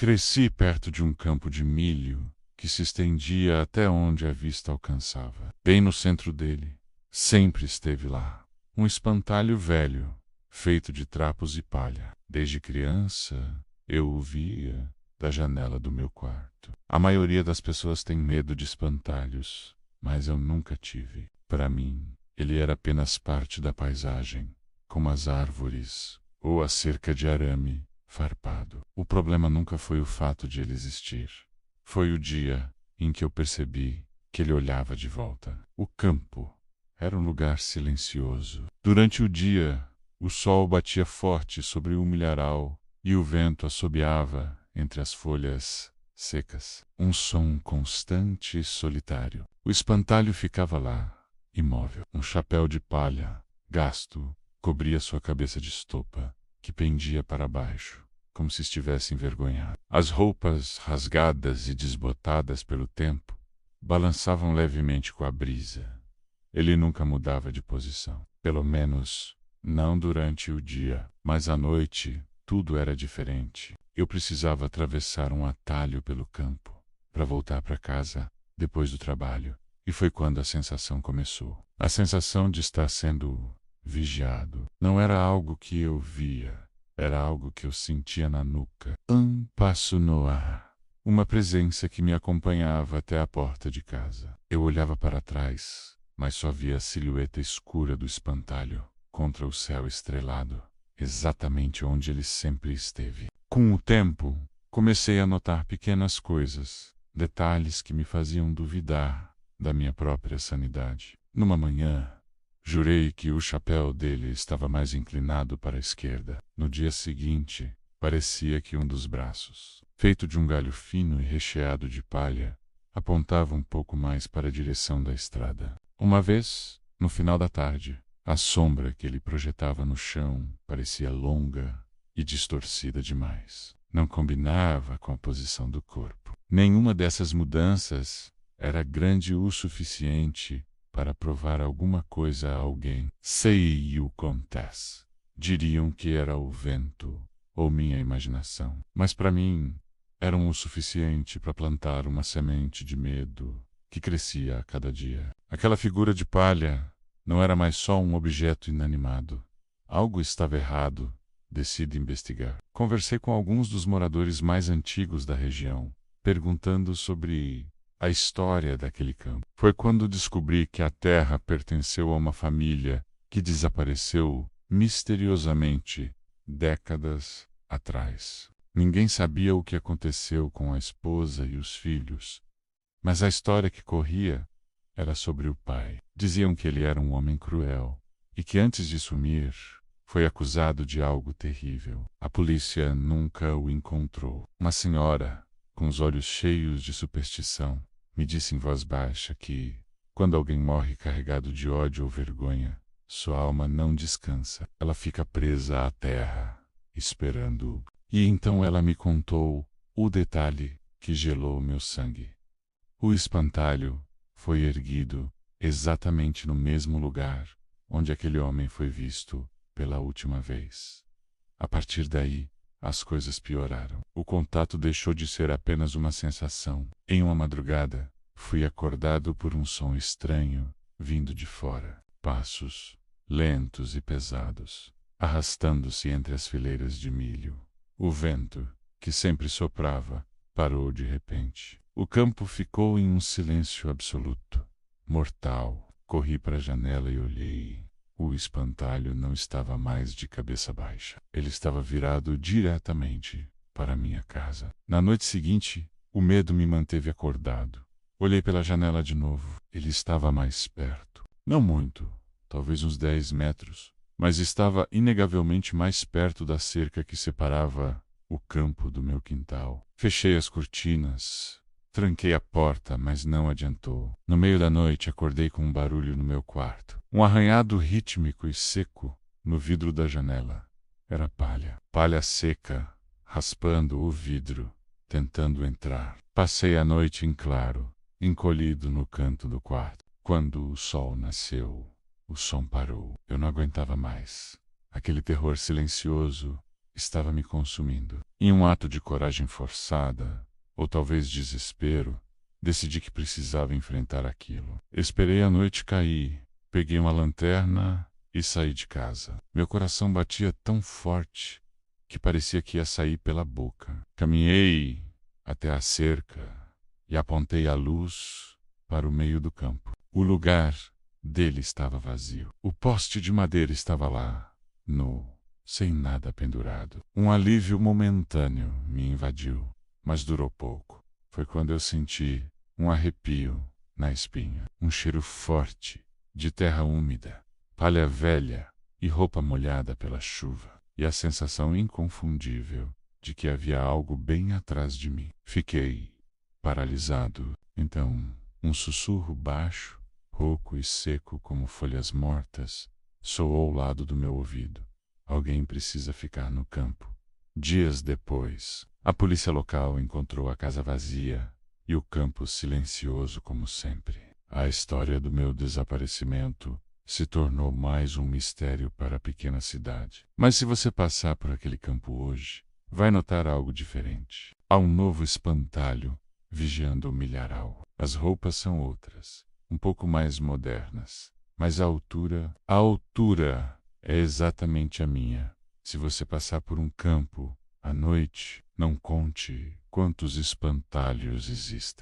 Cresci perto de um campo de milho que se estendia até onde a vista alcançava. Bem no centro dele, sempre esteve lá, um espantalho velho, feito de trapos e palha. Desde criança, eu o via da janela do meu quarto. A maioria das pessoas tem medo de espantalhos, mas eu nunca tive. Para mim, ele era apenas parte da paisagem, como as árvores ou a cerca de arame farpado. O problema nunca foi o fato de ele existir. Foi o dia em que eu percebi que ele olhava de volta. O campo era um lugar silencioso. Durante o dia, o sol batia forte sobre o milharal e o vento assobiava entre as folhas secas. Um som constante e solitário. O espantalho ficava lá, imóvel. Um chapéu de palha, gasto, cobria sua cabeça de estopa, que pendia para baixo, como se estivesse envergonhado. As roupas, rasgadas e desbotadas pelo tempo, balançavam levemente com a brisa. Ele nunca mudava de posição. Pelo menos, não durante o dia. Mas à noite, tudo era diferente. Eu precisava atravessar um atalho pelo campo para voltar para casa depois do trabalho. E foi quando a sensação começou. A sensação de estar sendo vigiado. Não era algo que eu via. Era algo que eu sentia na nuca. Um passo no ar. Uma presença que me acompanhava até a porta de casa. Eu olhava para trás, mas só via a silhueta escura do espantalho contra o céu estrelado, exatamente onde ele sempre esteve. Com o tempo, comecei a notar pequenas coisas, detalhes que me faziam duvidar da minha própria sanidade. Numa manhã, jurei que o chapéu dele estava mais inclinado para a esquerda. No dia seguinte, parecia que um dos braços, feito de um galho fino e recheado de palha, apontava um pouco mais para a direção da estrada. Uma vez, no final da tarde, a sombra que ele projetava no chão parecia longa e distorcida demais. Não combinava com a posição do corpo. Nenhuma dessas mudanças era grande o suficiente para provar alguma coisa a alguém. Sei o acontece. Diriam que era o vento ou minha imaginação. Mas para mim, eram o suficiente para plantar uma semente de medo que crescia a cada dia. Aquela figura de palha não era mais só um objeto inanimado. Algo estava errado. Decidi investigar. Conversei com alguns dos moradores mais antigos da região, perguntando sobre a história daquele campo. Foi quando descobri que a terra pertenceu a uma família que desapareceu misteriosamente décadas atrás. Ninguém sabia o que aconteceu com a esposa e os filhos, mas a história que corria era sobre o pai. Diziam que ele era um homem cruel e que antes de sumir foi acusado de algo terrível. A polícia nunca o encontrou. Uma senhora, com os olhos cheios de superstição, me disse em voz baixa que, quando alguém morre carregado de ódio ou vergonha, sua alma não descansa. Ela fica presa à terra, esperando. E então ela me contou o detalhe que gelou meu sangue. O espantalho foi erguido exatamente no mesmo lugar onde aquele homem foi visto pela última vez. A partir daí, as coisas pioraram. O contato deixou de ser apenas uma sensação. Em uma madrugada, fui acordado por um som estranho vindo de fora. Passos lentos e pesados, arrastando-se entre as fileiras de milho. O vento, que sempre soprava, parou de repente. O campo ficou em um silêncio absoluto, mortal. Corri para a janela e olhei. O espantalho não estava mais de cabeça baixa. Ele estava virado diretamente para minha casa. Na noite seguinte, o medo me manteve acordado. Olhei pela janela de novo. Ele estava mais perto. Não muito, talvez uns 10 metros, mas estava inegavelmente mais perto da cerca que separava o campo do meu quintal. Fechei as cortinas, tranquei a porta, mas não adiantou. No meio da noite, acordei com um barulho no meu quarto. Um arranhado rítmico e seco no vidro da janela. Era palha. Palha seca, raspando o vidro, tentando entrar. Passei a noite em claro, encolhido no canto do quarto. Quando o sol nasceu, o som parou. Eu não aguentava mais. Aquele terror silencioso estava me consumindo. Em um ato de coragem forçada, ou talvez desespero, decidi que precisava enfrentar aquilo. Esperei a noite cair, peguei uma lanterna e saí de casa. Meu coração batia tão forte que parecia que ia sair pela boca. Caminhei até a cerca e apontei a luz para o meio do campo. O lugar dele estava vazio. O poste de madeira estava lá, nu, sem nada pendurado. Um alívio momentâneo me invadiu, mas durou pouco. Foi quando eu senti um arrepio na espinha, um cheiro forte de terra úmida, palha velha e roupa molhada pela chuva, e a sensação inconfundível de que havia algo bem atrás de mim. Fiquei paralisado. Então, um sussurro baixo, rouco e seco como folhas mortas, soou ao lado do meu ouvido. Alguém precisa ficar no campo. Dias depois, a polícia local encontrou a casa vazia e o campo silencioso como sempre. A história do meu desaparecimento se tornou mais um mistério para a pequena cidade. Mas se você passar por aquele campo hoje, vai notar algo diferente. Há um novo espantalho vigiando o milharal. As roupas são outras, um pouco mais modernas, mas a altura é exatamente a minha. Se você passar por um campo à noite, não conte quantos espantalhos existem.